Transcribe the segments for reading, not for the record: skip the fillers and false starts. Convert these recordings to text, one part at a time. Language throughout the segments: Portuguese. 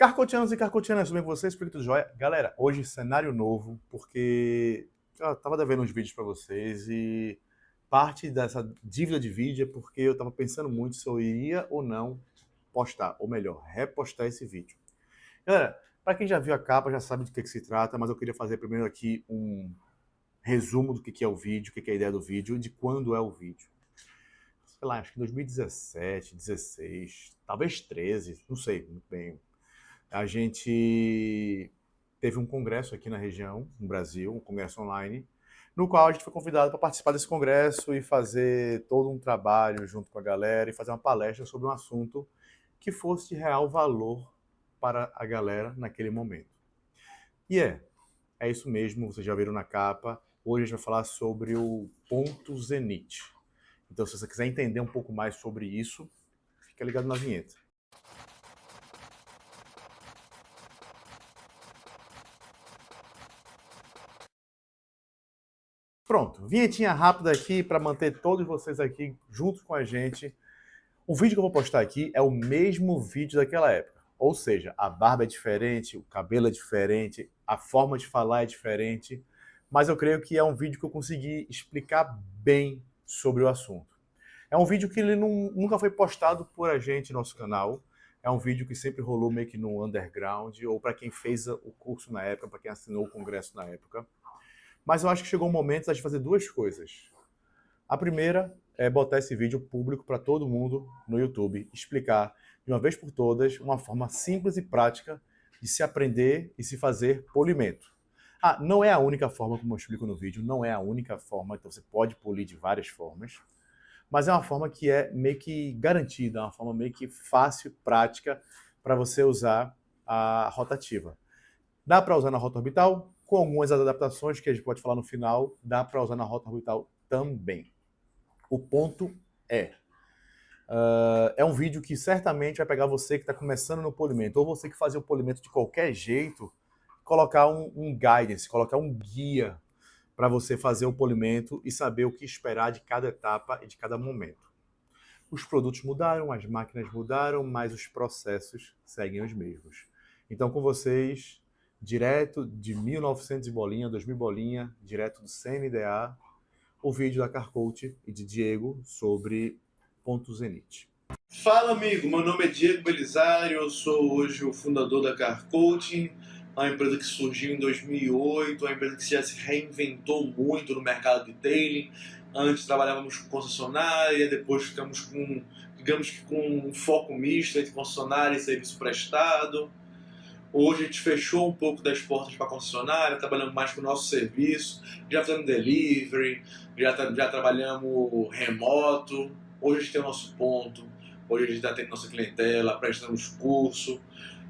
Carcotianos e carcotianas, tudo bem com vocês? Espírito tudo jóia? Galera, hoje cenário novo, porque eu tava devendo uns vídeos para vocês e parte dessa dívida de vídeo é porque eu tava pensando muito se eu iria ou não postar, ou melhor, repostar esse vídeo. Galera, para quem já viu a capa, já sabe do que se trata, mas eu queria fazer primeiro aqui um resumo do que é o vídeo, o que é a ideia do vídeo e de quando é o vídeo. Sei lá, acho que 2017, 16, talvez 13, não sei muito bem. A gente teve um congresso aqui na região, no Brasil, um congresso online, no qual a gente foi convidado para participar desse congresso e fazer todo um trabalho junto com a galera e fazer uma palestra sobre um assunto que fosse de real valor para a galera naquele momento. E é isso mesmo, vocês já viram na capa. Hoje a gente vai falar sobre o ponto Zenit. Então, se você quiser entender um pouco mais sobre isso, fica ligado na vinheta. Pronto, vinhetinha rápida aqui para manter todos vocês aqui juntos com a gente. O vídeo que eu vou postar aqui é o mesmo vídeo daquela época. Ou seja, a barba é diferente, o cabelo é diferente, a forma de falar é diferente, mas eu creio que é um vídeo que eu consegui explicar bem sobre o assunto. É um vídeo que ele nunca foi postado por a gente no nosso canal. É um vídeo que sempre rolou meio que no underground, ou para quem fez o curso na época, para quem assinou o congresso na época. Mas eu acho que chegou um momento de fazer duas coisas. A primeira é botar esse vídeo público para todo mundo no YouTube, explicar de uma vez por todas uma forma simples e prática de se aprender e se fazer polimento. Não é a única forma como eu explico no vídeo, não é a única forma, então você pode polir de várias formas, mas é uma forma que é meio que garantida, é uma forma meio que fácil e prática para você usar a rotativa. Dá para usar na rota orbital, com algumas adaptações que a gente pode falar no final, dá para usar na rota orbital também. O ponto é um vídeo que certamente vai pegar você que está começando no polimento, ou você que fazia o polimento de qualquer jeito, colocar um guidance, colocar um guia para você fazer o polimento e saber o que esperar de cada etapa e de cada momento. Os produtos mudaram, as máquinas mudaram, mas os processos seguem os mesmos. Então, com vocês, direto de 1900 e bolinha, 2000 bolinha, direto do CNDA, o vídeo da Carcoach e de Diego sobre ponto Zenit. Fala, amigo, meu nome é Diego Belisário, eu sou hoje o fundador da Carcoaching, uma empresa que surgiu em 2008, uma empresa que já se reinventou muito no mercado de detailing. Antes trabalhávamos com concessionária, depois ficamos com, digamos que com um foco misto entre concessionária e serviço prestado. Hoje a gente fechou um pouco das portas para a concessionária, trabalhamos mais com o nosso serviço, já fizemos delivery, já trabalhamos remoto. Hoje a gente tem o nosso ponto, hoje a gente já tem nossa clientela, prestamos curso,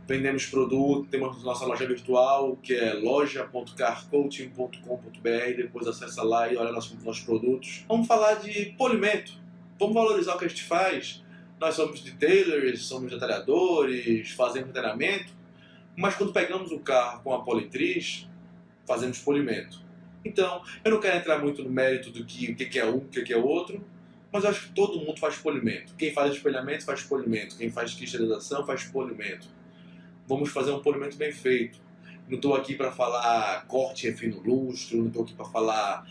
vendemos produto, temos nossa loja virtual, que é loja.carcoaching.com.br, depois acessa lá e olha nossos produtos. Vamos falar de polimento, vamos valorizar o que a gente faz. Nós somos detailers, somos detalhadores, fazemos treinamento, mas quando pegamos o carro com a politriz, fazemos polimento. Então, eu não quero entrar muito no mérito do que, o que é um, o que é outro, mas eu acho que todo mundo faz polimento. Quem faz espelhamento faz polimento, quem faz cristalização faz polimento. Vamos fazer um polimento bem feito. Não estou aqui para falar corte e fino lustro, não estou aqui para falar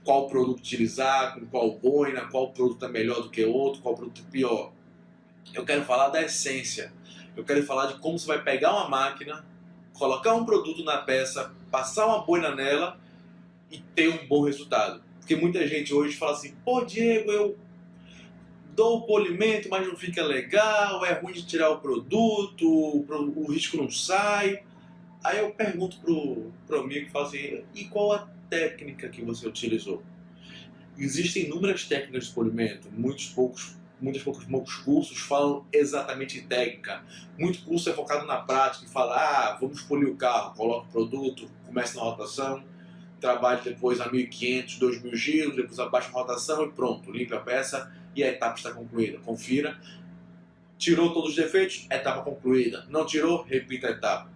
qual produto utilizar, com qual boina, qual produto é melhor do que outro, qual produto é pior. Eu quero falar da essência. Eu quero falar de como você vai pegar uma máquina, colocar um produto na peça, passar uma boina nela e ter um bom resultado. Porque muita gente hoje fala assim, pô Diego, eu dou o polimento, mas não fica legal, é ruim de tirar o produto, o risco não sai. Aí eu pergunto pro amigo e falo assim, e qual a técnica que você utilizou? Existem inúmeras técnicas de polimento, muitos poucos cursos falam exatamente em técnica. Muito curso é focado na prática e fala, vamos polir o carro, coloca o produto, começa na rotação, trabalhe depois a 1.500, 2.000 giros, depois abaixa a rotação e pronto, limpa a peça e a etapa está concluída. Confira. Tirou todos os defeitos, etapa concluída. Não tirou, repita a etapa.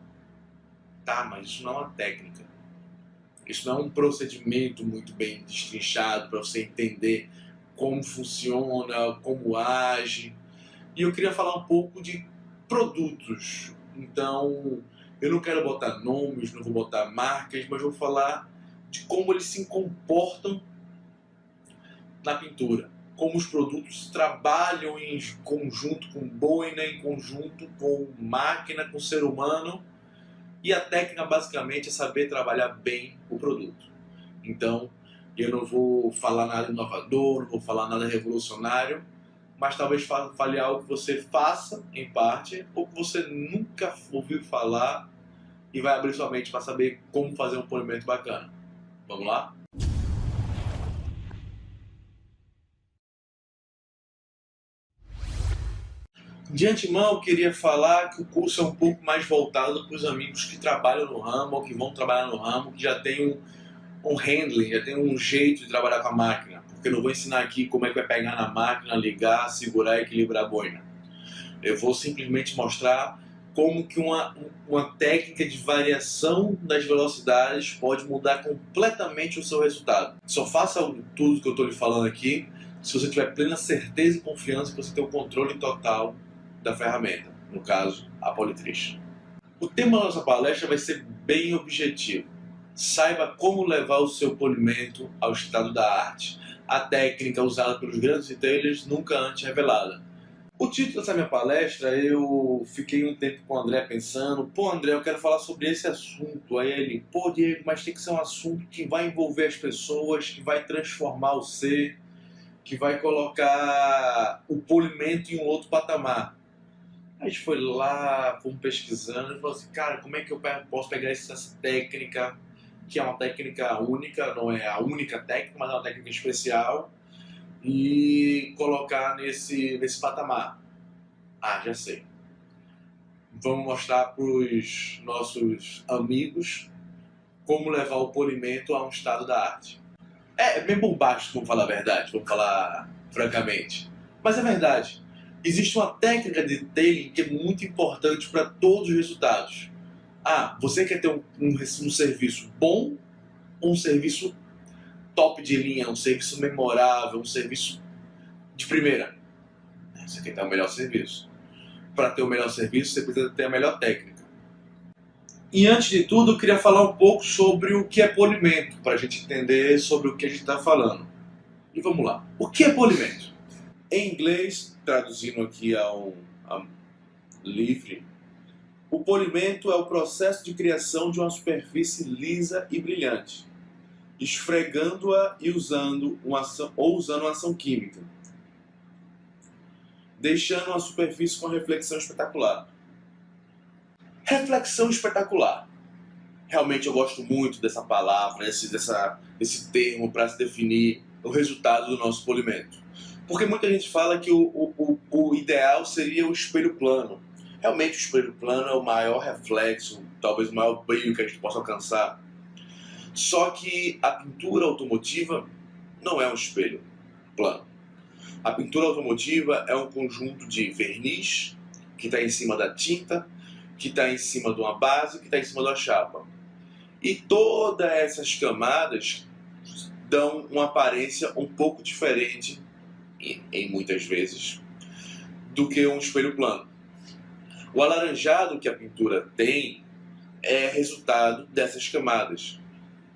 Tá, mas isso não é uma técnica. Isso não é um procedimento muito bem destrinchado para você entender como funciona, como age. E eu queria falar um pouco de produtos. Então, eu não quero botar nomes, não vou botar marcas, mas vou falar de como eles se comportam na pintura. Como os produtos trabalham em conjunto com boina, em conjunto com máquina, com ser humano. E a técnica basicamente é saber trabalhar bem o produto. Então, eu não vou falar nada inovador, não vou falar nada revolucionário, mas talvez fale algo que você faça em parte, ou que você nunca ouviu falar e vai abrir sua mente para saber como fazer um polimento bacana. Vamos lá? De antemão, eu queria falar que o curso é um pouco mais voltado para os amigos que trabalham no ramo ou que vão trabalhar no ramo, que já tem um handling, já tem um jeito de trabalhar com a máquina. Porque eu não vou ensinar aqui como é que vai pegar na máquina, ligar, segurar e equilibrar a boina. Eu vou simplesmente mostrar como que uma técnica de variação das velocidades pode mudar completamente o seu resultado. Só faça tudo que eu estou lhe falando aqui se você tiver plena certeza e confiança que você tem o controle total da ferramenta, no caso, a Politriz. O tema da nossa palestra vai ser bem objetivo. Saiba como levar o seu polimento ao estado da arte, a técnica usada pelos grandes retailers nunca antes revelada. O título dessa minha palestra, eu fiquei um tempo com o André pensando, pô André, eu quero falar sobre esse assunto. Aí ele, pô Diego, mas tem que ser um assunto que vai envolver as pessoas, que vai transformar o ser, que vai colocar o polimento em um outro patamar. Aí a gente foi lá, fomos pesquisando e falou assim, cara, como é que eu posso pegar essa técnica, que é uma técnica única, não é a única técnica, mas é uma técnica especial, e colocar nesse patamar. Ah, já sei. Vamos mostrar para os nossos amigos como levar o polimento a um estado da arte. É bem bombástico, vamos falar a verdade, vamos falar francamente. Mas é verdade. Existe uma técnica de detailing que é muito importante para todos os resultados. Ah, você quer ter um serviço bom ou um serviço top de linha, um serviço memorável, um serviço de primeira? Você quer ter o melhor serviço. Para ter o melhor serviço, você precisa ter a melhor técnica. E antes de tudo, eu queria falar um pouco sobre o que é polimento, para a gente entender sobre o que a gente está falando. E vamos lá. O que é polimento? Em inglês, traduzindo aqui a livre, o polimento é o processo de criação de uma superfície lisa e brilhante, esfregando-a e usando uma ação química, deixando uma superfície com reflexão espetacular. Reflexão espetacular. Realmente eu gosto muito dessa palavra, desse termo para se definir o resultado do nosso polimento. Porque muita gente fala que o ideal seria o espelho plano. Realmente o espelho plano é o maior reflexo, talvez o maior brilho que a gente possa alcançar. Só que a pintura automotiva não é um espelho plano. A pintura automotiva é um conjunto de verniz, que está em cima da tinta, que está em cima de uma base, que está em cima da chapa. E todas essas camadas dão uma aparência um pouco diferente, em muitas vezes, do que um espelho plano. O alaranjado que a pintura tem é resultado dessas camadas.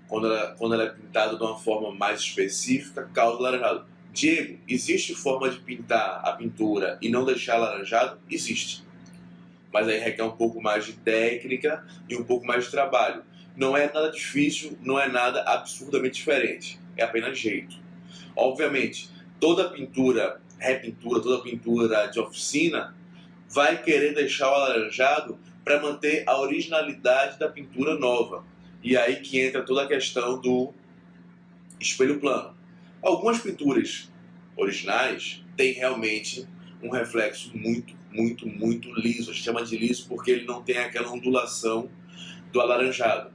Quando ela é pintada de uma forma mais específica, causa alaranjado. Diego, existe forma de pintar a pintura e não deixar alaranjado? Existe. Mas aí requer um pouco mais de técnica e um pouco mais de trabalho. Não é nada difícil, não é nada absurdamente diferente. É apenas jeito. Obviamente, toda pintura, repintura, toda pintura de oficina vai querer deixar o alaranjado para manter a originalidade da pintura nova. E aí que entra toda a questão do espelho plano. Algumas pinturas originais têm realmente um reflexo muito, muito, muito liso. A gente chama de liso porque ele não tem aquela ondulação do alaranjado.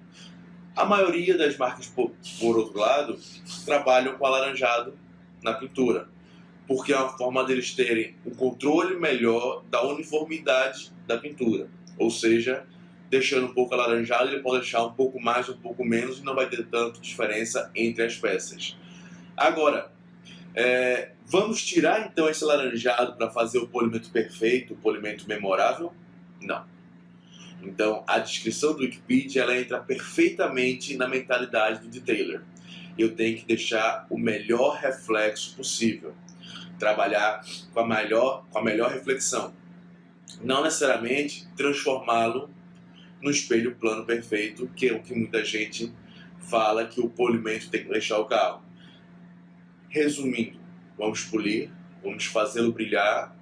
A maioria das marcas, por outro lado, trabalham com alaranjado na pintura, porque é uma forma deles terem um controle melhor da uniformidade da pintura. Ou seja, deixando um pouco alaranjado, ele pode deixar um pouco mais, um pouco menos, e não vai ter tanta diferença entre as peças. Agora, vamos tirar então esse alaranjado para fazer o polimento perfeito, o polimento memorável? Não. Então, a descrição do Wikipedia ela entra perfeitamente na mentalidade do detailer. Eu tenho que deixar o melhor reflexo possível, trabalhar com a melhor reflexão, não necessariamente transformá-lo no espelho plano perfeito, que é o que muita gente fala que o polimento tem que deixar o carro. Resumindo, vamos polir, vamos fazê-lo brilhar,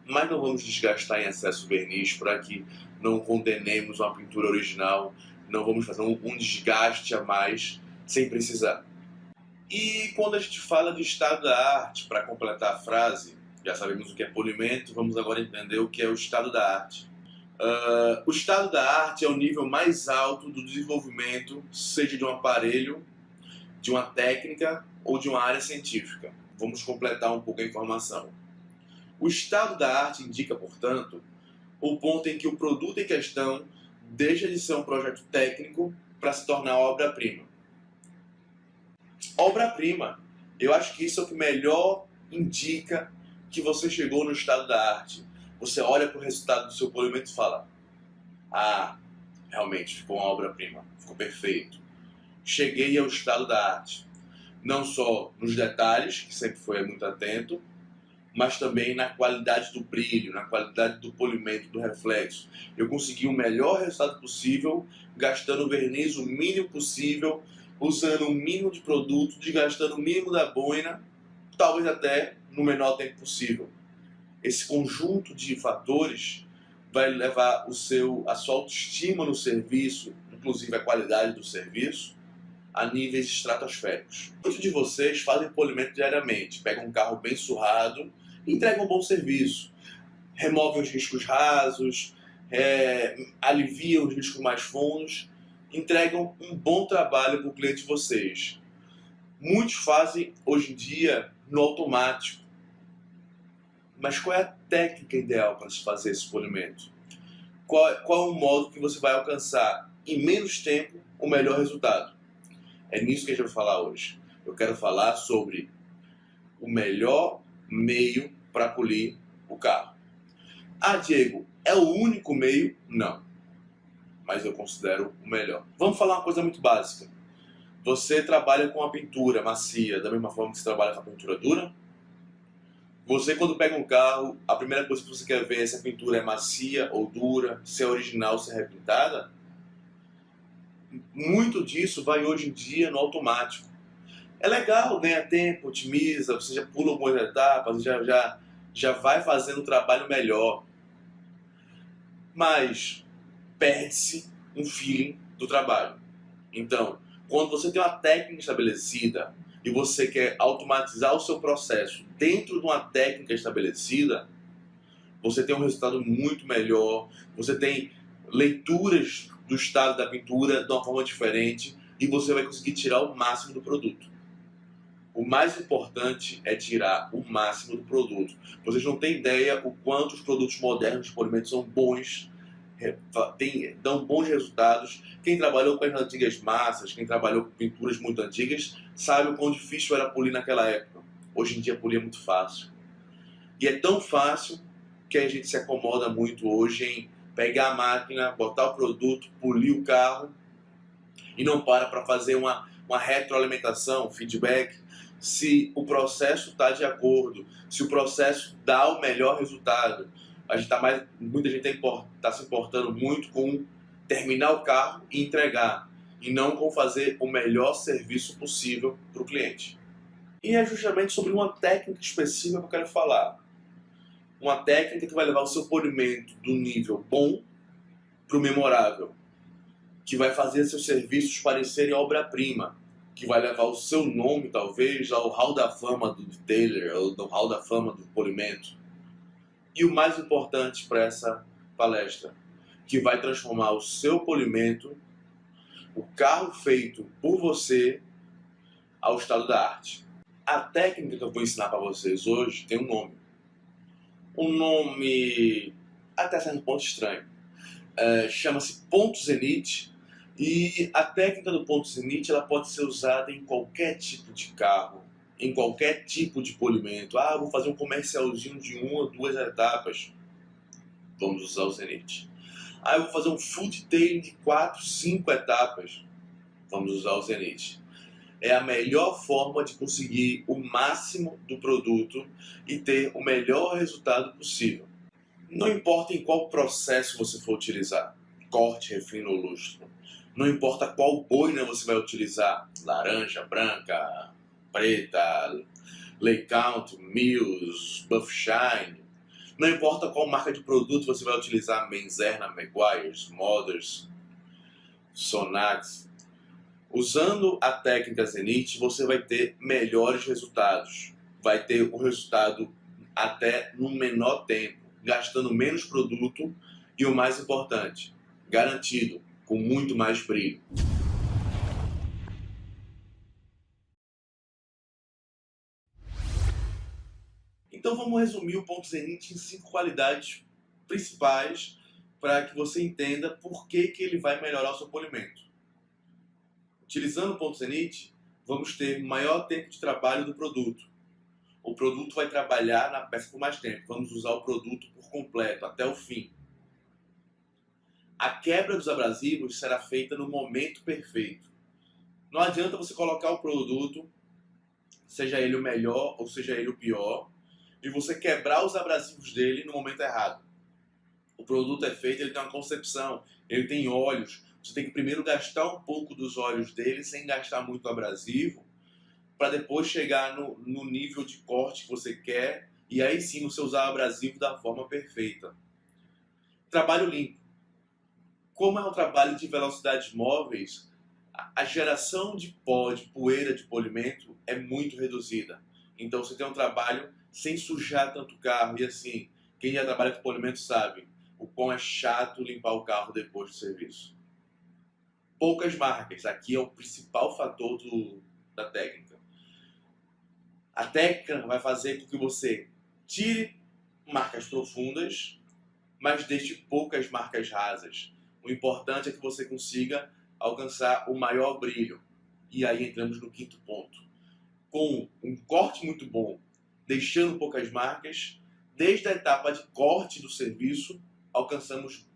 mas não vamos desgastar em excesso o verniz para que não condenemos uma pintura original, não vamos fazer um desgaste a mais sem precisar. E quando a gente fala de estado da arte, para completar a frase, já sabemos o que é polimento, vamos agora entender o que é o estado da arte. O estado da arte é o nível mais alto do desenvolvimento, seja de um aparelho, de uma técnica ou de uma área científica. Vamos completar um pouco a informação. O estado da arte indica, portanto, o ponto em que o produto em questão deixa de ser um projeto técnico para se tornar obra-prima. Obra-prima, eu acho que isso é o que melhor indica que você chegou no estado da arte. Você olha para o resultado do seu polimento e fala: ah, realmente ficou uma obra-prima, ficou perfeito. Cheguei ao estado da arte. Não só nos detalhes, que sempre foi muito atento, mas também na qualidade do brilho, na qualidade do polimento, do reflexo. Eu consegui o melhor resultado possível, gastando verniz o mínimo possível, usando o mínimo de produto, desgastando o mínimo da boina, talvez até no menor tempo possível. Esse conjunto de fatores vai levar a sua autoestima no serviço, inclusive a qualidade do serviço, a níveis estratosféricos. Muitos de vocês fazem polimento diariamente, pegam um carro bem surrado e entregam um bom serviço. Removem os riscos rasos, aliviam os riscos mais fundos, entregam um bom trabalho para o cliente de vocês. Muitos fazem hoje em dia no automático. Mas qual é a técnica ideal para se fazer esse polimento? Qual é o modo que você vai alcançar em menos tempo o melhor resultado? É nisso que a gente vai falar hoje. Eu quero falar sobre o melhor meio para polir o carro. Ah, Diego, é o único meio? Não. Mas eu considero o melhor. Vamos falar uma coisa muito básica. Você trabalha com a pintura macia da mesma forma que você trabalha com a pintura dura? Você, quando pega um carro, a primeira coisa que você quer ver é se a pintura é macia ou dura, se é original, se é repintada? Muito disso vai hoje em dia no automático. É legal, ganha tempo, otimiza, você já pula algumas etapas, já vai fazendo um trabalho melhor. Mas perde-se um feeling do trabalho. Então, quando você tem uma técnica estabelecida e você quer automatizar o seu processo dentro de uma técnica estabelecida, você tem um resultado muito melhor, você tem leituras do estado da pintura de uma forma diferente e você vai conseguir tirar o máximo do produto. O mais importante é tirar o máximo do produto. Vocês não têm ideia o quanto os produtos modernos de polimento são bons, dão bons resultados. Quem trabalhou com as antigas massas, quem trabalhou com pinturas muito antigas, sabe o quão difícil era polir naquela época. Hoje em dia polir é muito fácil. E é tão fácil que a gente se acomoda muito hoje em pegar a máquina, botar o produto, polir o carro e não para fazer uma retroalimentação, feedback, se o processo está de acordo, se o processo dá o melhor resultado. Muita gente está se importando muito com terminar o carro e entregar, e não com fazer o melhor serviço possível para o cliente. E é justamente sobre uma técnica específica que eu quero falar. Uma técnica que vai levar o seu polimento do nível bom para o memorável, que vai fazer seus serviços parecerem obra-prima, que vai levar o seu nome, talvez, ao hall da fama do detailer, ou do hall da fama do polimento. E o mais importante para essa palestra, que vai transformar o seu polimento, o carro feito por você, ao estado da arte. A técnica que eu vou ensinar para vocês hoje tem um nome. Um nome até certo ponto estranho. Chama-se ponto zenith. E a técnica do ponto zenith ela pode ser usada em qualquer tipo de carro, em qualquer tipo de polimento. Ah, vou fazer um comercialzinho de 1 ou 2 etapas. Vamos usar o zenith. Ah, eu vou fazer um full detailing de 4, 5 etapas. Vamos usar o Zenith. É a melhor forma de conseguir o máximo do produto e ter o melhor resultado possível. Não importa em qual processo você for utilizar, corte, refino ou lustro. Não importa qual boina você vai utilizar, laranja, branca, preta, Laycount, Mills, Buff Shine. Não importa qual marca de produto você vai utilizar, Menzerna, Meguiar's, Mothers, Sonax. Usando a técnica Zenith, você vai ter melhores resultados. Vai ter o resultado até no menor tempo, gastando menos produto e o mais importante, garantido, com muito mais brilho. Então vamos resumir o ponto Zenith em 5 qualidades principais para que você entenda por que ele vai melhorar o seu polimento. Utilizando o ponto Zenith, vamos ter maior tempo de trabalho do produto. O produto vai trabalhar na peça por mais tempo. Vamos usar o produto por completo, até o fim. A quebra dos abrasivos será feita no momento perfeito. Não adianta você colocar o produto, seja ele o melhor ou seja ele o pior, e você quebrar os abrasivos dele no momento errado. O produto é feito, ele tem uma concepção, ele tem óleos. Você tem que primeiro gastar um pouco dos óleos dele, sem gastar muito abrasivo, para depois chegar no nível de corte que você quer, e aí sim você usar o abrasivo da forma perfeita. Trabalho limpo. Como é um trabalho de velocidades móveis, a geração de pó, de poeira de polimento é muito reduzida. Então você tem um trabalho sem sujar tanto o carro. E assim, quem já trabalha com polimento sabe, o quão é chato limpar o carro depois do serviço. Poucas marcas, aqui é o principal fator da técnica. A técnica vai fazer com que você tire marcas profundas, mas deixe poucas marcas rasas. O importante é que você consiga alcançar o maior brilho. E aí entramos no quinto ponto. Com um corte muito bom, deixando poucas marcas, desde a etapa de corte do serviço, alcançamos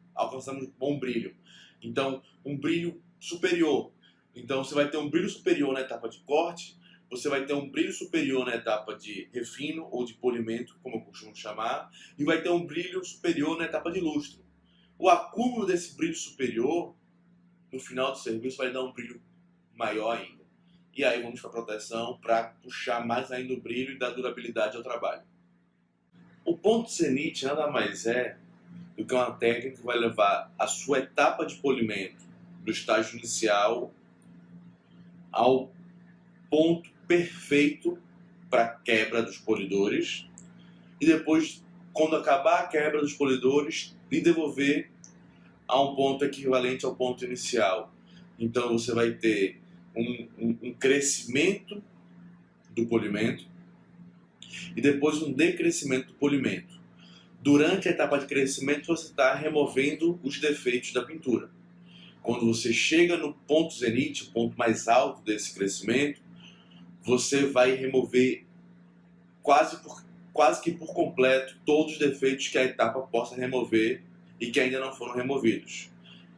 bom brilho. Então, um brilho superior. Então, você vai ter um brilho superior na etapa de corte, você vai ter um brilho superior na etapa de refino ou de polimento, como eu costumo chamar, e vai ter um brilho superior na etapa de lustro. O acúmulo desse brilho superior, no final do serviço, vai dar um brilho maior ainda. E aí vamos para a proteção para puxar mais ainda o brilho e dar durabilidade ao trabalho. O ponto Zenith nada mais é do que uma técnica que vai levar a sua etapa de polimento do estágio inicial ao ponto perfeito para a quebra dos polidores e depois, quando acabar a quebra dos polidores, lhe devolver a um ponto equivalente ao ponto inicial. Então você vai ter um crescimento do polimento e depois um decrescimento do polimento. Durante a etapa de crescimento você está removendo os defeitos da pintura. Quando você chega no ponto Zenith, o ponto mais alto desse crescimento, você vai remover quase que por completo todos os defeitos que a etapa possa remover e que ainda não foram removidos.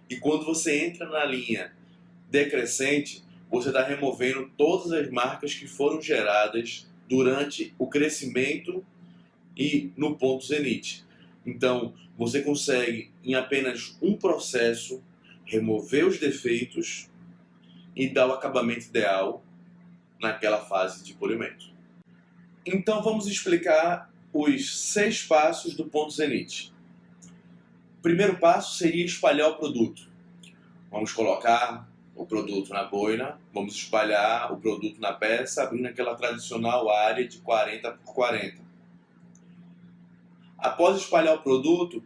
E quando você entra na linha decrescente, você está removendo todas as marcas que foram geradas durante o crescimento e no ponto Zenith. Então, você consegue, em apenas um processo, remover os defeitos e dar o acabamento ideal naquela fase de polimento. Então, vamos explicar os 6 passos do ponto Zenith. O primeiro passo seria espalhar o produto. Vamos colocar o produto na boina, vamos espalhar o produto na peça, abrindo aquela tradicional área de 40 por 40. Após espalhar o produto,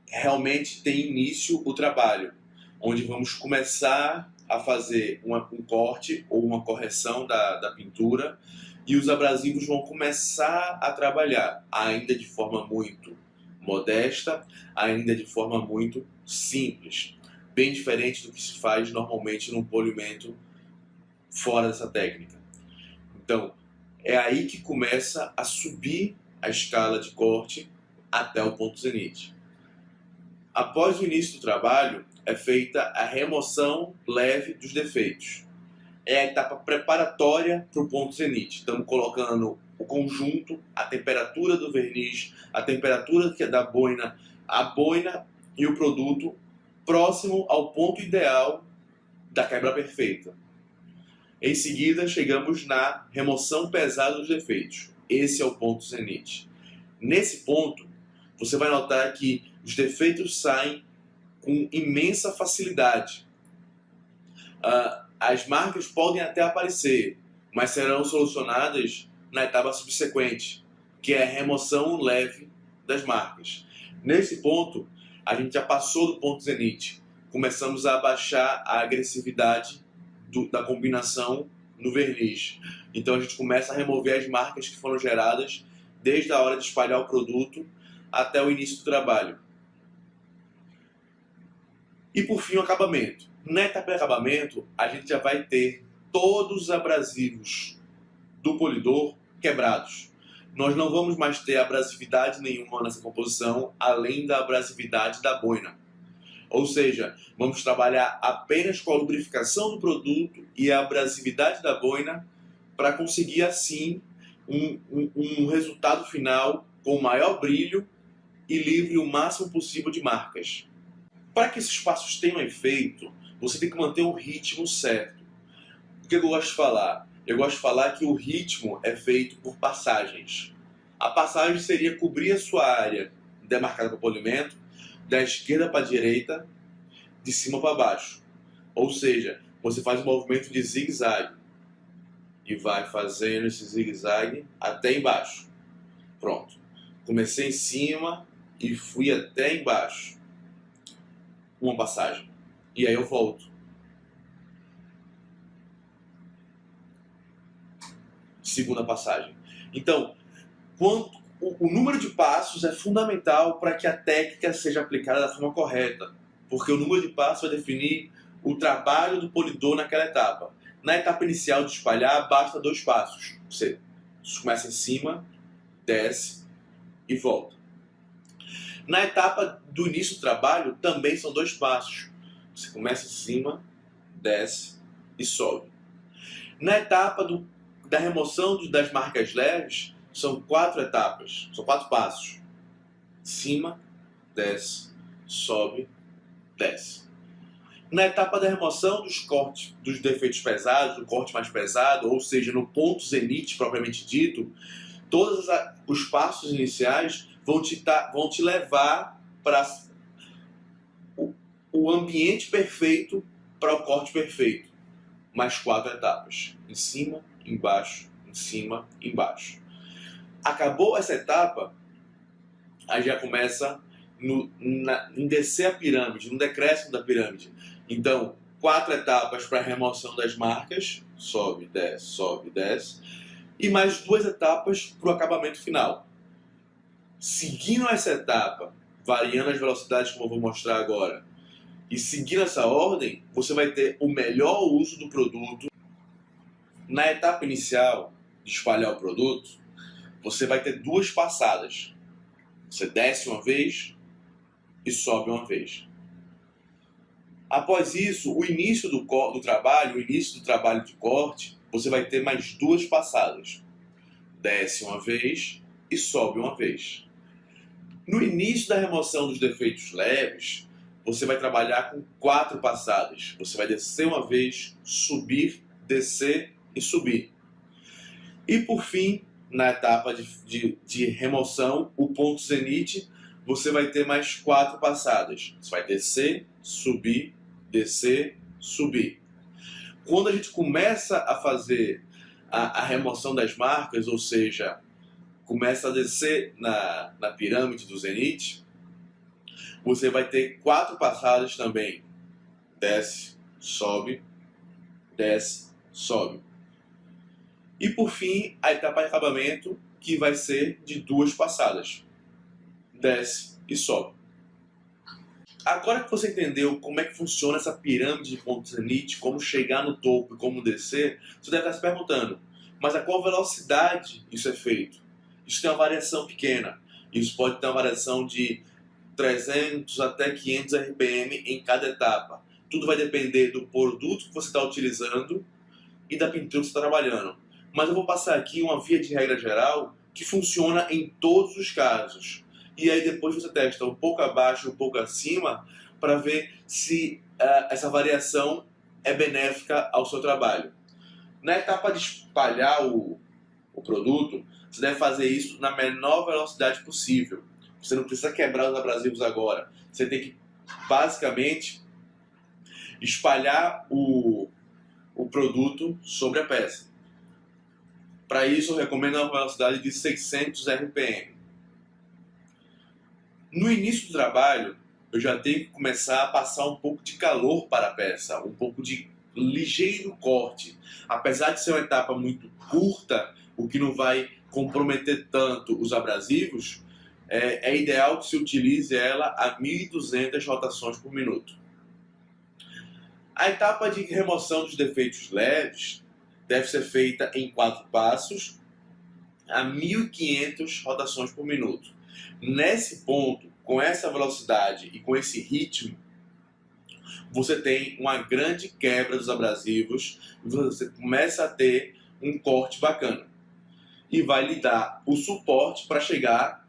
realmente tem início o trabalho, onde vamos começar a fazer um corte ou uma correção da pintura e os abrasivos vão começar a trabalhar, ainda de forma muito modesta, ainda de forma muito simples, bem diferente do que se faz normalmente num polimento fora dessa técnica. Então, é aí que começa a subir a escala de corte até o ponto Zenith. Após o início do trabalho, é feita a remoção leve dos defeitos. É a etapa preparatória para o ponto zenite. Estamos colocando o conjunto, a temperatura do verniz, a temperatura da boina, a boina e o produto próximo ao ponto ideal da quebra perfeita. Em seguida, chegamos na remoção pesada dos defeitos. Esse é o ponto zenite. Nesse ponto, você vai notar que os defeitos saem com imensa facilidade. As marcas podem até aparecer, mas serão solucionadas na etapa subsequente, que é a remoção leve das marcas. Nesse ponto, a gente já passou do ponto zenite. Começamos a abaixar a agressividade da combinação no verniz. Então a gente começa a remover as marcas que foram geradas desde a hora de espalhar o produto até o início do trabalho. E por fim o acabamento. Na etapa de acabamento, a gente já vai ter todos os abrasivos do polidor quebrados. Nós não vamos mais ter abrasividade nenhuma nessa composição, além da abrasividade da boina. Ou seja, vamos trabalhar apenas com a lubrificação do produto e a abrasividade da boina para conseguir, assim, um resultado final com maior brilho e livre o máximo possível de marcas. Para que esses passos tenham efeito, você tem que manter o ritmo certo. O que eu gosto de falar? Eu gosto de falar que o ritmo é feito por passagens. A passagem seria cobrir a sua área demarcada por polimento, da esquerda para a direita, de cima para baixo. Ou seja, você faz um movimento de zigue-zague e vai fazendo esse zigue-zague até embaixo. Pronto. Comecei em cima e fui até embaixo. Uma passagem. E aí eu volto. Segunda passagem. Então, o número de passos é fundamental para que a técnica seja aplicada da forma correta, porque o número de passos vai definir o trabalho do polidor naquela etapa. Na etapa inicial de espalhar, basta 2 passos. Você começa em cima, desce e volta. Na etapa do início do trabalho, também são 2 passos. Você começa em cima, desce e sobe. Na etapa da remoção das marcas leves, são 4 etapas, são 4 passos. Cima, desce, sobe, desce. Na etapa da remoção dos cortes, dos defeitos pesados, do corte mais pesado, ou seja, no ponto zenite propriamente dito, todos os passos iniciais vão te levar para o ambiente perfeito para o corte perfeito. Mais 4 etapas. Em cima, embaixo, em cima, embaixo. Acabou essa etapa, aí já começa em descer a pirâmide, no decréscimo da pirâmide. Então, 4 etapas para a remoção das marcas, sobe, desce, e mais 2 etapas para o acabamento final. Seguindo essa etapa, variando as velocidades como eu vou mostrar agora, e seguindo essa ordem, você vai ter o melhor uso do produto. Na etapa inicial de espalhar o produto, você vai ter 2 passadas. Você desce uma vez e sobe uma vez. Após isso, o início do trabalho de corte, você vai ter mais 2 passadas. Desce uma vez e sobe uma vez. No início da remoção dos defeitos leves, você vai trabalhar com 4 passadas. Você vai descer uma vez, subir, descer e subir. E por fim, na etapa de remoção, o ponto zenite, você vai ter mais 4 passadas. Você vai descer, subir, subir. Quando a gente começa a fazer a remoção das marcas, ou seja, começa a descer na pirâmide do zenite, você vai ter 4 passadas também. Desce, sobe, sobe. E por fim, a etapa de acabamento, que vai ser de 2 passadas. Desce e sobe. Agora que você entendeu como é que funciona essa pirâmide de ponto zenite, como chegar no topo e como descer, você deve estar se perguntando, mas a qual velocidade isso é feito? Isso tem uma variação pequena. Isso pode ter uma variação de 300 até 500 RPM em cada etapa. Tudo vai depender do produto que você está utilizando e da pintura que você está trabalhando. Mas eu vou passar aqui uma via de regra geral que funciona em todos os casos. E aí depois você testa um pouco abaixo, um pouco acima, para ver se essa variação é benéfica ao seu trabalho. Na etapa de espalhar o produto, você deve fazer isso na menor velocidade possível. Você não precisa quebrar os abrasivos agora. Você tem que, basicamente, espalhar o produto sobre a peça. Para isso, eu recomendo uma velocidade de 600 RPM. No início do trabalho, eu já tenho que começar a passar um pouco de calor para a peça, um pouco de ligeiro corte. Apesar de ser uma etapa muito curta, o que não vai comprometer tanto os abrasivos, é ideal que se utilize ela a 1.200 rotações por minuto. A etapa de remoção dos defeitos leves deve ser feita em 4 passos a 1.500 rotações por minuto. Nesse ponto, com essa velocidade e com esse ritmo, você tem uma grande quebra dos abrasivos e você começa a ter um corte bacana. E vai lhe dar o suporte para chegar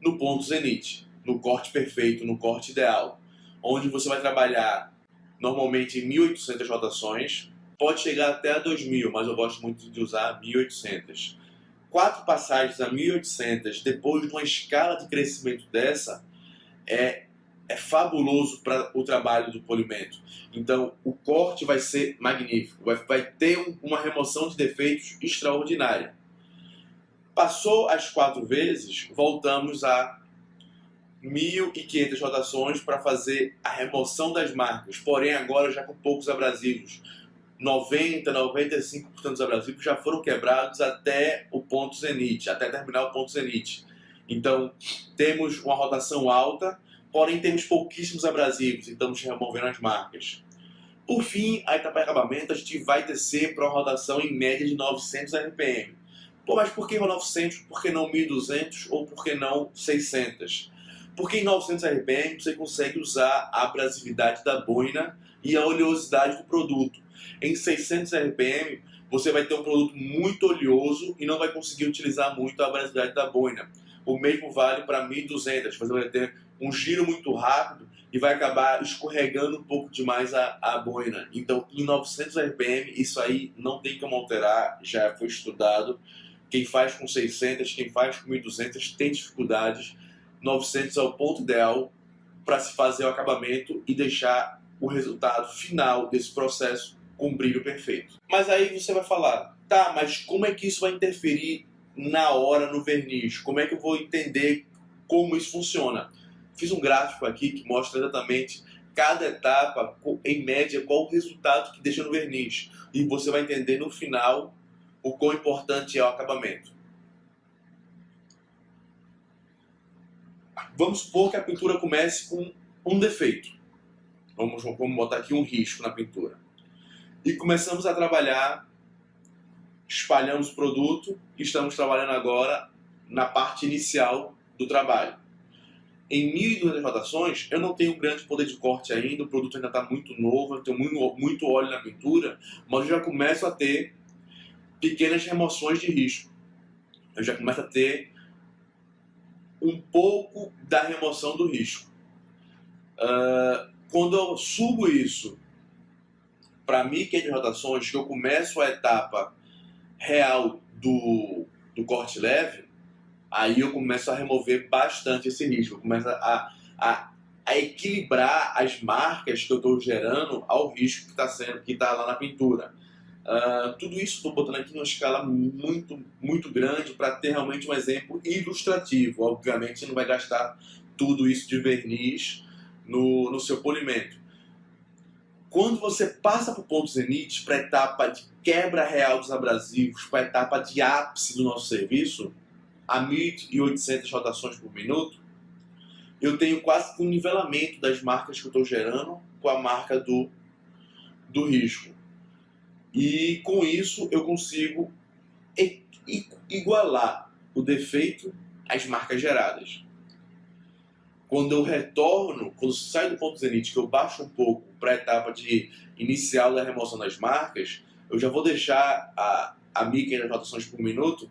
no ponto zenith, no corte perfeito, no corte ideal, onde você vai trabalhar normalmente em 1.800 rotações, pode chegar até a 2.000, mas eu gosto muito de usar 1.800. 4 passagens a 1.800 depois de uma escala de crescimento dessa é fabuloso para o trabalho do polimento. Então o corte vai ser magnífico, vai ter uma remoção de defeitos extraordinária. Passou as 4 vezes, voltamos a 1.500 rotações para fazer a remoção das marcas, porém agora já com poucos abrasivos. 90, 95% dos abrasivos já foram quebrados até o ponto zenith, até terminar o ponto zenith. Então temos uma rotação alta, porém temos pouquíssimos abrasivos e estamos removendo as marcas. Por fim, a etapa de acabamento a gente vai descer para uma rotação em média de 900 RPM. Pô, mas por que 900? Por que não 1.200? Ou por que não 600? Porque em 900 RPM você consegue usar a abrasividade da boina e a oleosidade do produto. Em 600 RPM você vai ter um produto muito oleoso e não vai conseguir utilizar muito a abrasividade da boina. O mesmo vale para 1.200. Você vai ter um giro muito rápido e vai acabar escorregando um pouco demais a boina. Então, em 900 RPM, isso aí não tem como alterar, já foi estudado. Quem faz com 600, quem faz com 1.200 tem dificuldades. 900 é o ponto ideal para se fazer o acabamento e deixar o resultado final desse processo com brilho perfeito. Mas aí você vai falar, tá, mas como é que isso vai interferir na hora no verniz? Como é que eu vou entender como isso funciona? Fiz um gráfico aqui que mostra exatamente cada etapa, em média, qual o resultado que deixa no verniz. E você vai entender no final o quão importante é o acabamento. Vamos supor que a pintura comece com um defeito. Vamos botar aqui um risco na pintura. E começamos a trabalhar, espalhamos o produto e estamos trabalhando agora na parte inicial do trabalho. Em 1.200 rotações, eu não tenho um grande poder de corte ainda, o produto ainda está muito novo, eu tenho muito óleo na pintura, mas eu já começo a ter pequenas remoções de risco. Eu já começo a ter um pouco da remoção do risco. Quando eu subo isso para 1.500 rotações, que eu começo a etapa real do corte leve, aí eu começo a remover bastante esse risco. Eu começo a equilibrar as marcas que eu estou gerando ao risco que está lá na pintura. Tudo isso estou botando aqui numa escala muito, muito grande para ter realmente um exemplo ilustrativo. Obviamente você não vai gastar tudo isso de verniz no seu polimento. Quando você passa para o ponto zenith, para a etapa de quebra real dos abrasivos, para a etapa de ápice do nosso serviço, a 1.800 rotações por minuto, eu tenho quase que um nivelamento das marcas que eu estou gerando com a marca do risco. E com isso eu consigo igualar o defeito às marcas geradas. quando eu retorno, quando eu saio do ponto zenith, que eu baixo um pouco para a etapa de inicial da remoção das marcas, eu já vou deixar a 1.500 rotações por minuto,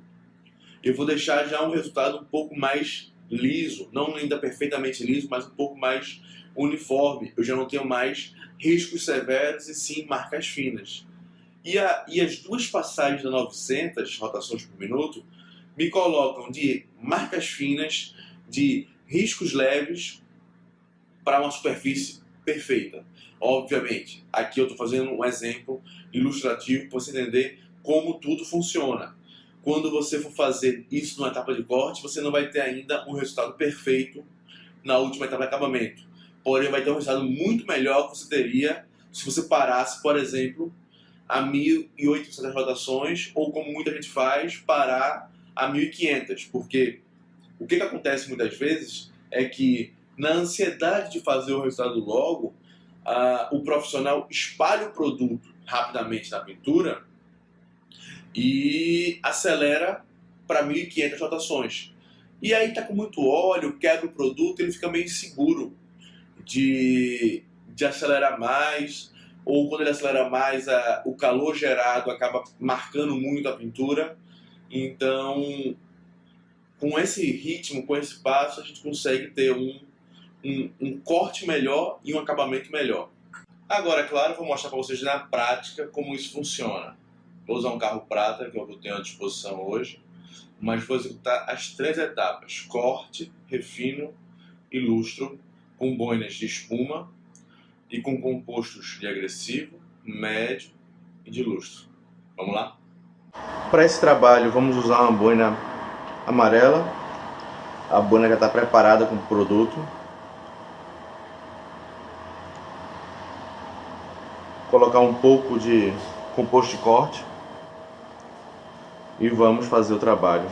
eu vou deixar já um resultado um pouco mais liso, não ainda perfeitamente liso, mas um pouco mais uniforme. Eu já não tenho mais riscos severos e sim marcas finas. E as duas passagens da 900 rotações por minuto me colocam de marcas finas, de riscos leves, para uma superfície perfeita. Obviamente, aqui eu estou fazendo um exemplo ilustrativo para você entender como tudo funciona. Quando você for fazer isso numa etapa de corte, você não vai ter ainda um resultado perfeito na última etapa de acabamento. Porém, vai ter um resultado muito melhor que você teria se você parasse, por exemplo, a 1.800 rotações, ou como muita gente faz, parar a 1.500. Porque o que acontece muitas vezes é que, na ansiedade de fazer o resultado logo, o profissional espalha o produto rapidamente na pintura e acelera para 1.500 rotações. E aí está com muito óleo, quebra o produto, ele fica meio inseguro de acelerar mais, ou quando ele acelera mais, o calor gerado acaba marcando muito a pintura. Então, com esse ritmo, com esse passo, a gente consegue ter um corte melhor e um acabamento melhor. Agora, claro, vou mostrar para vocês na prática como isso funciona. Vou usar um carro prata, que é o que eu tenho à disposição hoje, mas vou executar as 3 etapas: corte, refino e lustro, com boinas de espuma e com compostos de agressivo, médio e de lustro. Vamos lá? Para esse trabalho vamos usar uma boina amarela. A boina já está preparada com o produto. Colocar um pouco de composto de corte e vamos fazer o trabalho.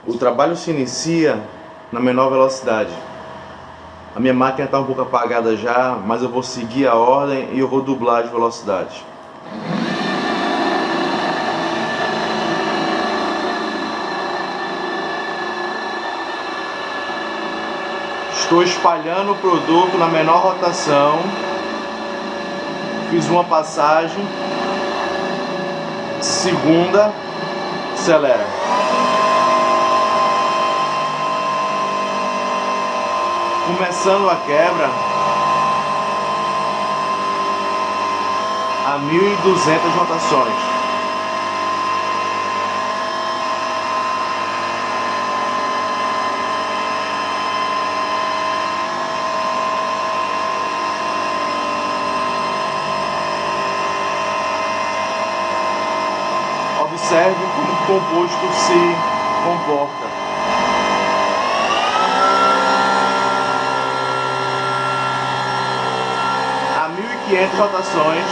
O trabalho se inicia na menor velocidade. A minha máquina está um pouco apagada já, mas eu vou seguir a ordem e eu vou dublar as velocidades. Estou espalhando o produto na menor rotação. Fiz uma passagem. Segunda, acelera. Começando a quebra a 1.200 rotações. Observe como o composto se comporta. A 1.500 rotações.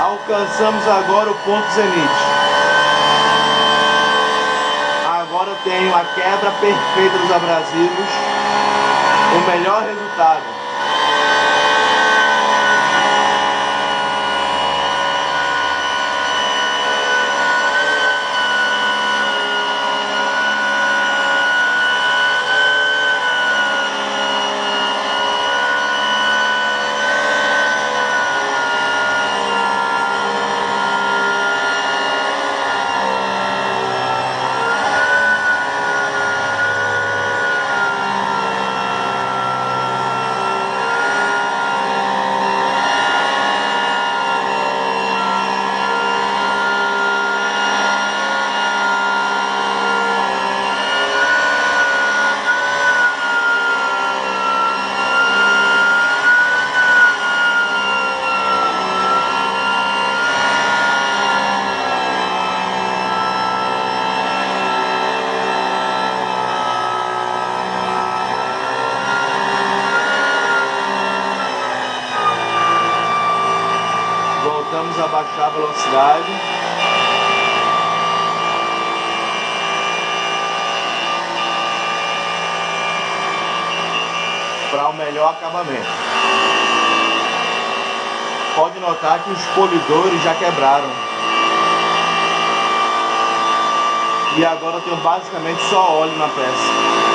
Alcançamos agora o ponto zenith. Agora eu tenho a quebra perfeita dos abrasivos, o melhor resultado. voltamos a baixar a velocidade. Para o melhor acabamento. Pode notar que os polidores já quebraram. E agora eu tenho basicamente só óleo na peça.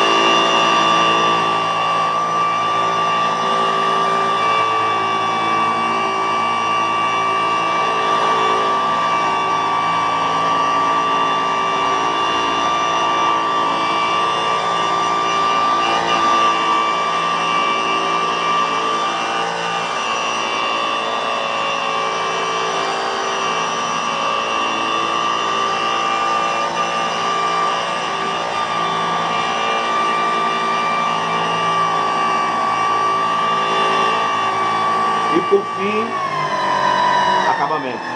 E por fim, acabamento.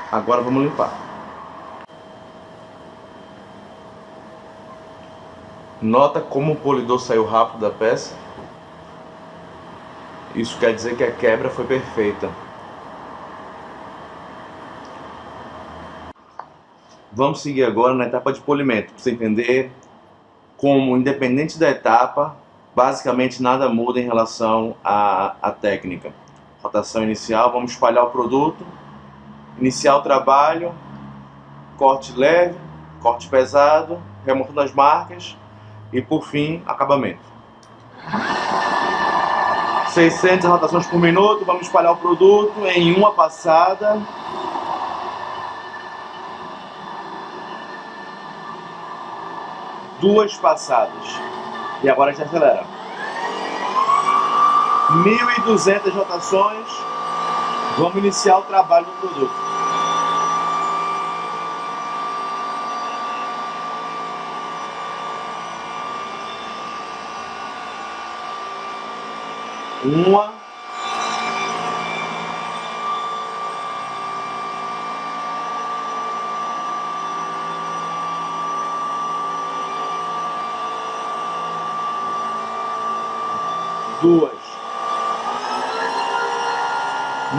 Agora vamos limpar. Nota como o polidor saiu rápido da peça. Isso quer dizer que a quebra foi perfeita. Vamos seguir agora na etapa de polimento, para você entender como, independente da etapa, basicamente nada muda em relação à técnica. Rotação inicial, vamos espalhar o produto. Iniciar o trabalho, corte leve, corte pesado, remontando as marcas e por fim, acabamento. 600 rotações por minuto, vamos espalhar o produto em uma passada. Duas passadas. E agora a gente acelera. 1.200 rotações, vamos iniciar o trabalho do produto. Uma, duas,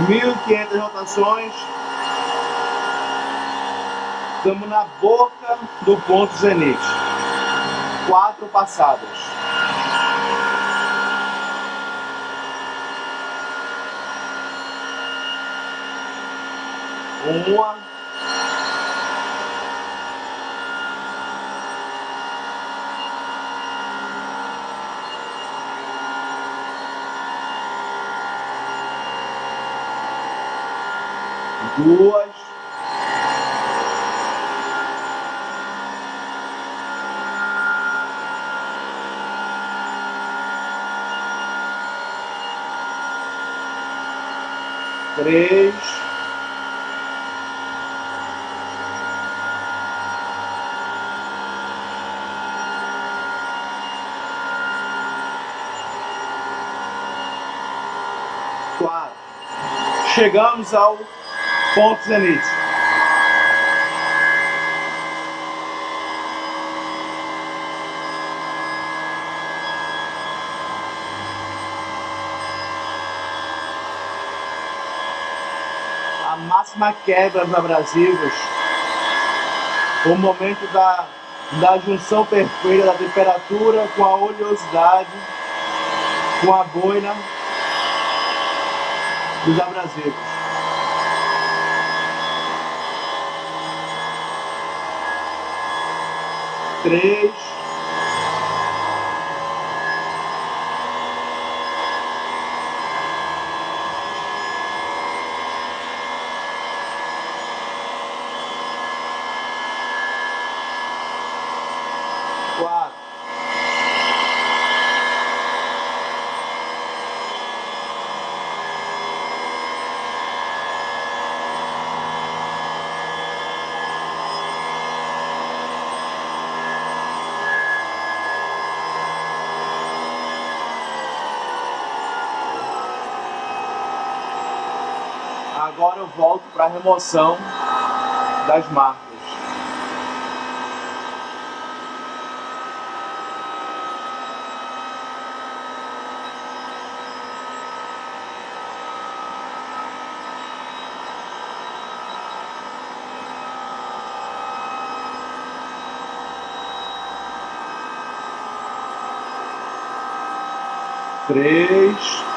1.500 rotações, estamos na boca do ponto zenite, 4 passadas. Uma, duas, três, quatro. Chegamos ao ponto zenite. A máxima quebra dos abrasivos, o momento da junção perfeita da temperatura com a oleosidade, com a boina dos abrasivos. Três, quatro, agora eu volto para a remoção das marcas. Três.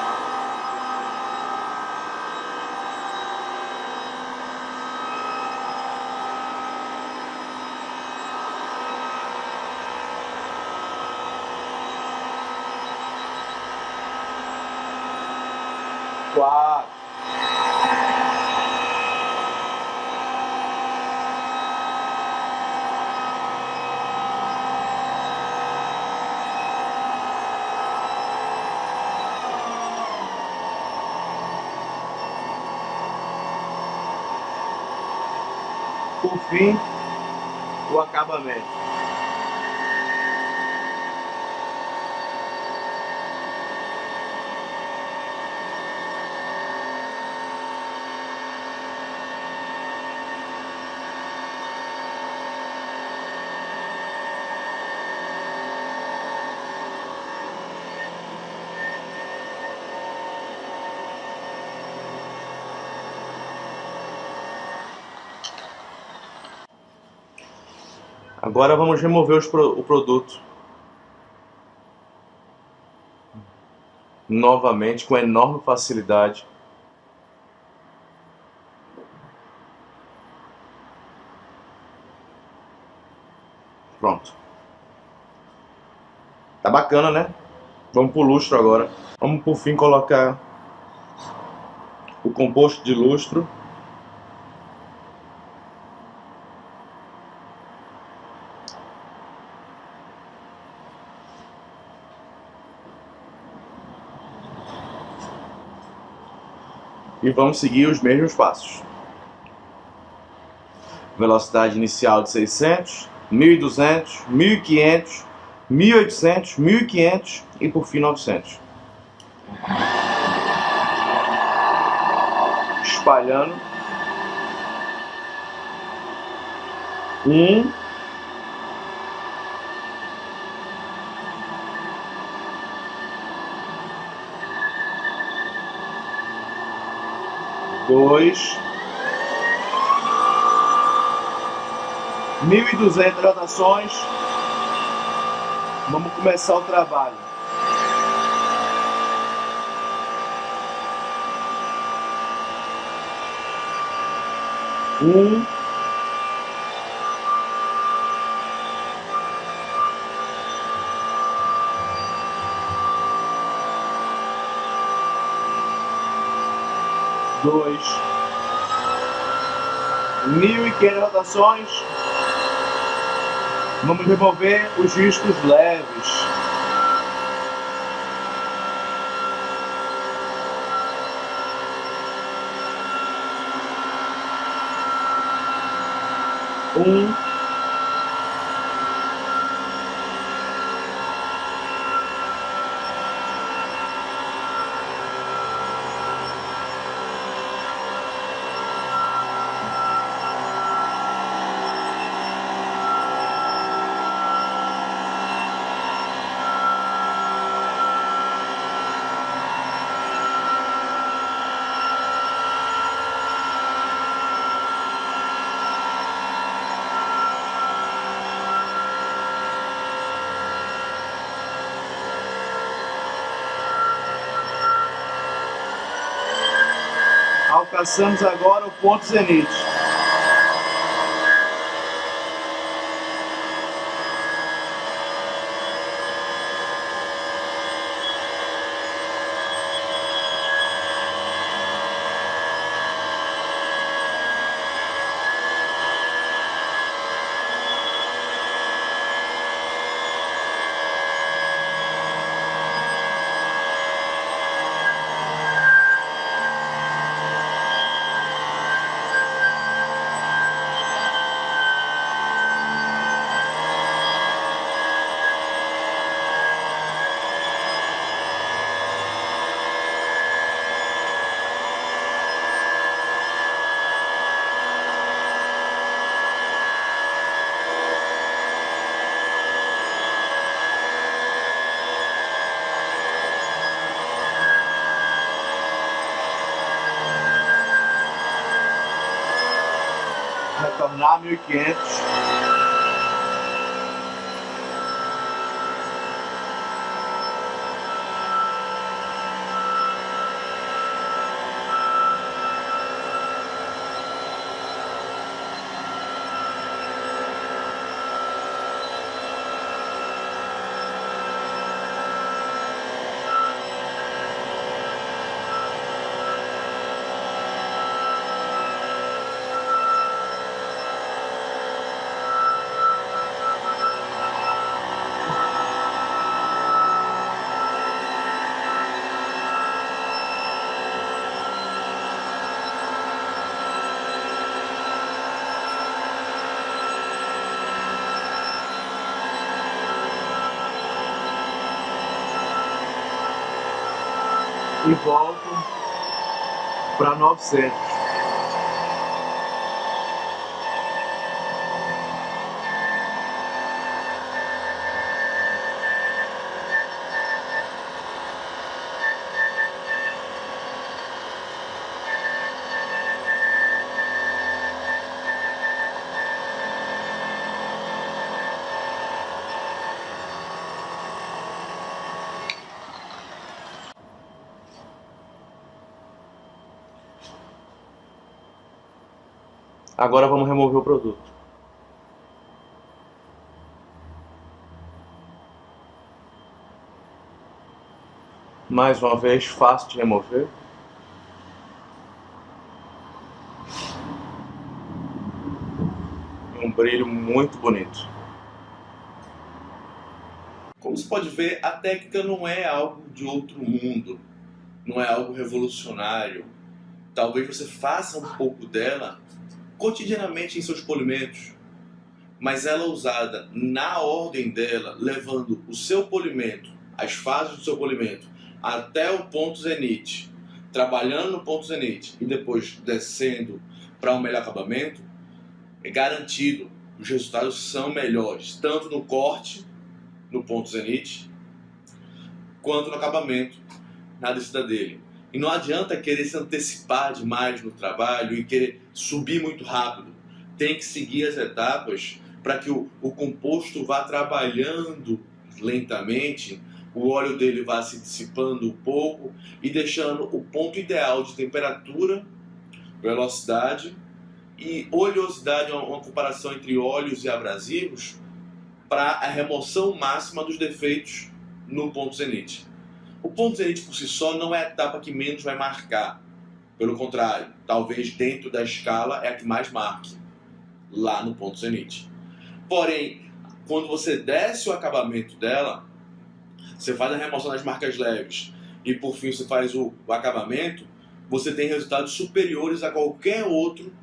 Quatro. Por fim, o acabamento. Agora vamos remover o produto novamente com enorme facilidade. Pronto. Tá bacana, né? Vamos pro lustro agora. Vamos por fim colocar o composto de lustro. E vamos seguir os mesmos passos. Velocidade inicial de 600, 1200, 1500, 1800, 1500 e por fim 900. Espalhando. Um. Dois. 1200 rotações. Vamos começar o trabalho. Um. Dois. 1500 rotações. Vamos remover os riscos leves. Um. Alcançamos agora o ponto zenite. retornar a 1500. E volto para 900. Agora vamos remover o produto. Mais uma vez, fácil de remover. E um brilho muito bonito. Como você pode ver, a técnica não é algo de outro mundo. Não é algo revolucionário. Talvez você faça um pouco dela cotidianamente em seus polimentos, mas ela usada na ordem dela, levando o seu polimento, as fases do seu polimento, até o ponto zenite, trabalhando no ponto zenite e depois descendo para um melhor acabamento, é garantido, os resultados são melhores, tanto no corte, no ponto zenite, quanto no acabamento, na descida dele. E não adianta querer se antecipar demais no trabalho e querer subir muito rápido. Tem que seguir as etapas para que o composto vá trabalhando lentamente, o óleo dele vá se dissipando um pouco e deixando o ponto ideal de temperatura, velocidade e oleosidade, uma comparação entre óleos e abrasivos, para a remoção máxima dos defeitos no ponto zenite. O ponto zenite por si só não é a etapa que menos vai marcar. Pelo contrário, talvez dentro da escala é a que mais marque, lá no ponto zenite. Porém, quando você desce o acabamento dela, você faz a remoção das marcas leves e por fim você faz o acabamento, você tem resultados superiores a qualquer outro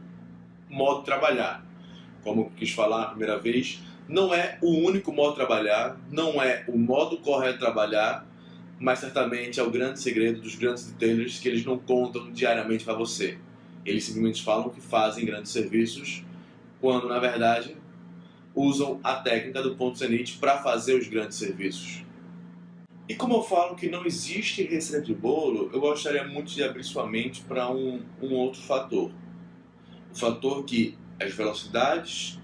modo de trabalhar. Como eu quis falar na primeira vez, não é o único modo de trabalhar, não é o modo correto de trabalhar, mas certamente é o grande segredo dos grandes retailers que eles não contam diariamente para você. Eles simplesmente falam que fazem grandes serviços, quando na verdade usam a técnica do ponto zenite para fazer os grandes serviços. E como eu falo que não existe receita de bolo, eu gostaria muito de abrir sua mente para um outro fator. O fator que as velocidades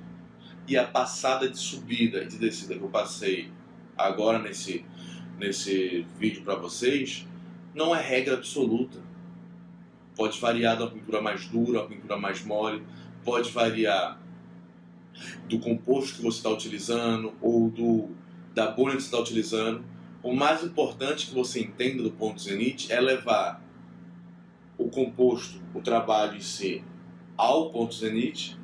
e a passada de subida e de descida que eu passei agora nesse vídeo para vocês, não é regra absoluta. Pode variar da pintura mais dura, a pintura mais mole, pode variar do composto que você está utilizando ou da bolha que você está utilizando. O mais importante que você entenda do ponto zenite é levar o composto, o trabalho em si, ao ponto zenite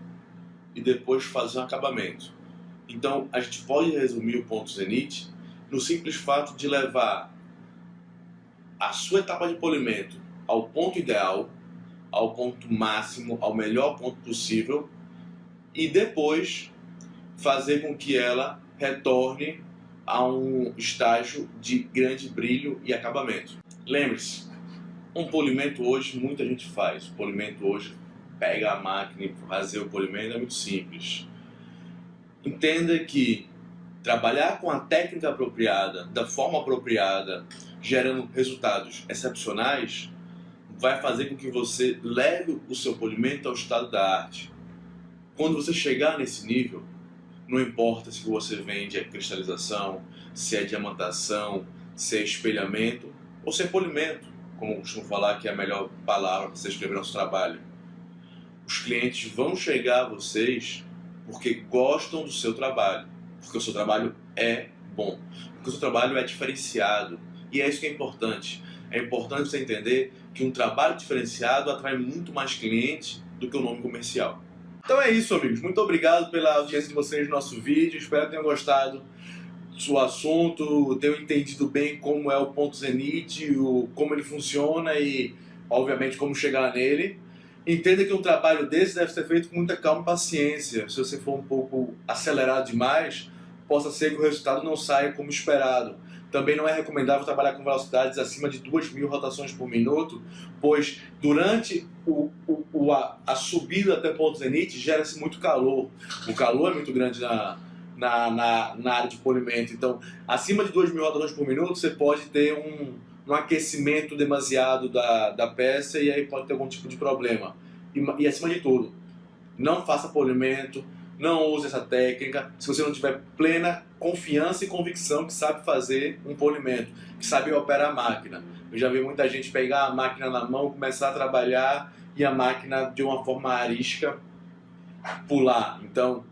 e depois fazer um acabamento. Então a gente pode resumir o ponto zenite no simples fato de levar a sua etapa de polimento ao ponto ideal, ao ponto máximo, ao melhor ponto possível e depois fazer com que ela retorne a um estágio de grande brilho e acabamento. Lembre-se, um polimento hoje muita gente faz. O polimento hoje pega a máquina e fazer o polimento é muito simples. Entenda que trabalhar com a técnica apropriada, da forma apropriada, gerando resultados excepcionais, vai fazer com que você leve o seu polimento ao estado da arte. Quando você chegar nesse nível, não importa se você vende a cristalização, se é diamantação, se é espelhamento ou se é polimento, como eu costumo falar que é a melhor palavra para você escrever nosso trabalho. Os clientes vão chegar a vocês porque gostam do seu trabalho, porque o seu trabalho é bom, porque o seu trabalho é diferenciado. E é isso que é importante. É importante você entender que um trabalho diferenciado atrai muito mais clientes do que o nome comercial. Então é isso, amigos. Muito obrigado pela audiência de vocês no nosso vídeo. Espero que tenham gostado do assunto, tenham entendido bem como é o ponto zenith, como ele funciona e, obviamente, como chegar nele. Entenda que um trabalho desse deve ser feito com muita calma e paciência. Se você for um pouco acelerado demais, possa ser que o resultado não saia como esperado. Também não é recomendável trabalhar com velocidades acima de 2.000 rotações por minuto, pois durante a subida até ponto zenith gera-se muito calor. O calor é muito grande na área de polimento. Então, acima de 2.000 rotações por minuto, você pode ter um aquecimento demasiado da peça e aí pode ter algum tipo de problema. E acima de tudo, não faça polimento, não use essa técnica se você não tiver plena confiança e convicção que sabe fazer um polimento, que sabe operar a máquina. Eu já vi muita gente pegar a máquina na mão, começar a trabalhar e a máquina de uma forma arisca pular. Então,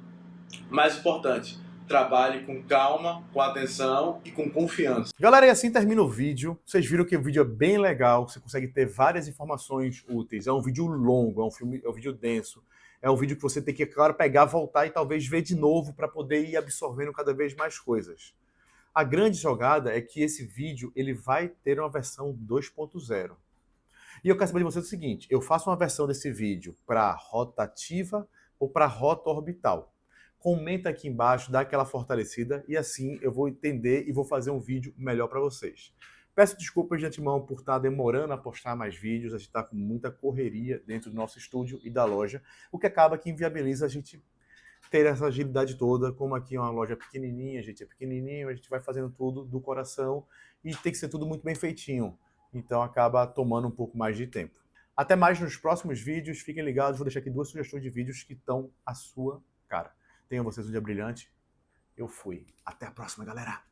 mais importante, trabalhe com calma, com atenção e com confiança. Galera, e assim termina o vídeo. Vocês viram que o vídeo é bem legal, você consegue ter várias informações úteis. É um vídeo longo, é um vídeo denso. É um vídeo que você tem que, claro, pegar, voltar e talvez ver de novo para poder ir absorvendo cada vez mais coisas. A grande jogada é que esse vídeo ele vai ter uma versão 2.0. E eu quero saber de vocês o seguinte, eu faço uma versão desse vídeo para rotativa ou para rota orbital? Comenta aqui embaixo, dá aquela fortalecida e assim eu vou entender e vou fazer um vídeo melhor para vocês. Peço desculpas de antemão por estar demorando a postar mais vídeos, a gente está com muita correria dentro do nosso estúdio e da loja, o que acaba que inviabiliza a gente ter essa agilidade toda, como aqui é uma loja pequenininha, a gente é pequenininho, a gente vai fazendo tudo do coração e tem que ser tudo muito bem feitinho, então acaba tomando um pouco mais de tempo. Até mais nos próximos vídeos, fiquem ligados, vou deixar aqui 2 sugestões de vídeos que estão à sua cara. Tenham vocês um dia brilhante, eu fui. Até a próxima, galera!